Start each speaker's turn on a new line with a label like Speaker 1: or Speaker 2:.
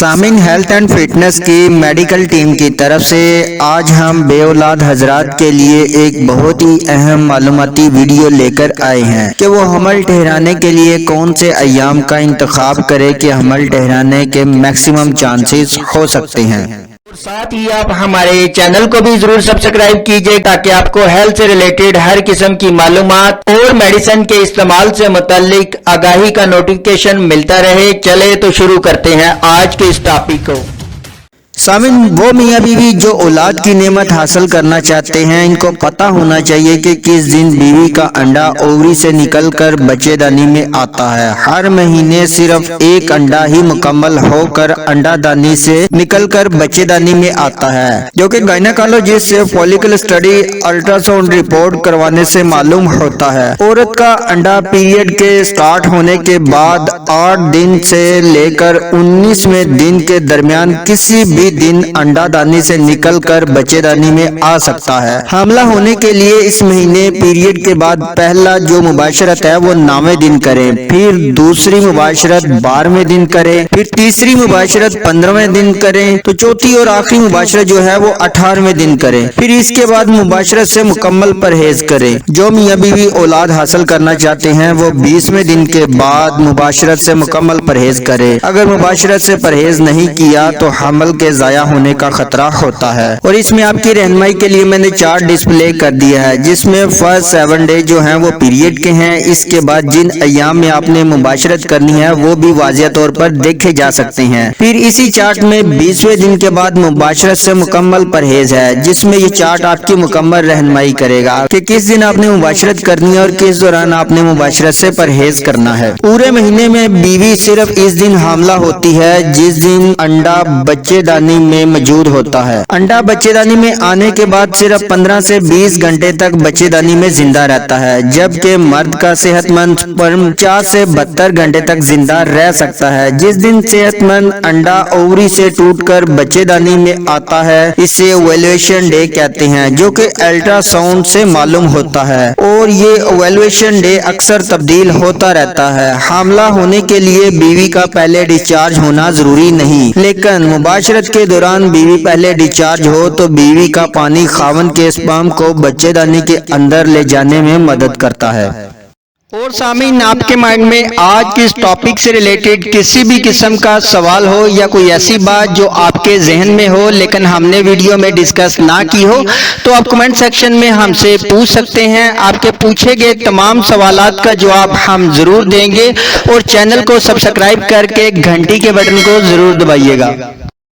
Speaker 1: Samin health and fitness की medical team की तरफ से आज हम बे औलाद हजरात के लिए एक बहुत ही अहम मालूमाती वीडियो लेकर आए हैं कि वो हमल ठहराने के लिए कौन से अय्याम का इंतखाब करें कि हमल ठहराने के मैक्सिमम चांसेस हो सकते हैं।
Speaker 2: साथ ही आप हमारे चैनल को भी जरूर सब्सक्राइब कीजिए ताकि आपको हेल्थ से रिलेटेड हर किस्म की मालूमात और मेडिसिन के इस्तेमाल से मुतालिक आगाही का नोटिफिकेशन मिलता रहे। चले तो शुरू करते हैं आज के इस टॉपिक को।
Speaker 1: सामिन, वो मियाँ बीवी जो औलाद की नेमत हासिल करना चाहते हैं, इनको पता होना चाहिए कि किस दिन बीवी का अंडा ओवरी से निकलकर बच्चेदानी में आता है। हर महीने सिर्फ एक अंडा ही मुकम्मल होकर अंडादानी से निकलकर बच्चेदानी में आता है, जो कि गायनेकोलॉजिस्ट से फॉलिकल स्टडी अल्ट्रासाउंड रिपोर्ट करवाने से मालूम होता है। औरत का अंडा पीरियड के स्टार्ट होने के बाद 8 दिन से लेकर 19वें दिन के दरमियान किसी भी दिन अंडादानी से निकलकर बच्चेदानी में आ सकता है। हामला होने के लिए इस महीने पीरियड के बाद पहला जो मुबाशरत है वो 9वें दिन करें, फिर दूसरी मुबाशरत 12वें दिन करें, फिर तीसरी मुबाशरत 15वें दिन करें, तो चौथी और आखिरी मुबाशरत जो है वो 18वें दिन करें। फिर इसके बाद मुबाशरत से मुकम्मल परहेज करें। जो मियाँ बीवी औलाद हासिल करना चाहते हैं वो 20वें दिन के बाद मुबाशरत से मुकम्मल परहेज करें। अगर मुबाशरत से परहेज नहीं किया तो हमल के ज़ाया होने का खतरा होता है। और इसमें आपकी रहनुमाई के लिए मैंने चार्ट डिस्प्ले कर दिया है, जिसमें फर्स्ट 7 डे जो हैं वो पीरियड के हैं। इसके बाद जिन अय्याम में आपने मुबाशरत करनी है वो भी वाज़िह तौर पर देखे जा सकते हैं। फिर इसी चार्ट में 20वें दिन के बाद मुबाशरत से मुकम्मल परहेज है, जिसमें ये चार्ट आपकी मुकम्मल रहनुमाई करेगा कि किस दिन आपने मुबाशरत करनी है और किस दौरान आपने मुबाशरत से परहेज करना है। पूरे महीने में बीवी सिर्फ इस दिन हामला होती है जिस दिन अंडा बच्चेदानी में मौजूद होता है। अंडा बच्चेदानी में आने के बाद सिर्फ 15 से 20 घंटे तक बच्चेदानी में जिंदा रहता है, जबकि मर्द का सेहतमंद स्पर्म 50 से 72 घंटे तक जिंदा रह सकता है। जिस दिन सेहतमंद अंडा ओवरी से टूटकर बच्चेदानी में आता है इसे ओवुलेशन डे कहते हैं, जो कि अल्ट्रासाउंड से मालूम होता है। और ये ओवुलेशन डे अक्सर तब्दील होता रहता है। हामला होने के लिए बीवी का पहले डिस्चार्ज होना जरूरी नहीं, लेकिन मुबाशरत के दौरान बीवी पहले डिस्चार्ज हो तो बीवी का पानी खावन के स्पर्म को बच्चेदानी के अंदर ले जाने में मदद करता है।
Speaker 2: और सामीन, आपके माइंड में आज के इस टॉपिक से रिलेटेड किसी भी किस्म का सवाल हो या कोई ऐसी बात जो आपके जहन में हो लेकिन हमने वीडियो में डिस्कस ना की हो, तो आप कमेंट सेक्शन में हमसे पूछ सकते हैं। आपके पूछे गए तमाम सवालात का जवाब हम जरूर देंगे। और चैनल को सब्सक्राइब करके घंटी के बटन को जरूर दबाइएगा।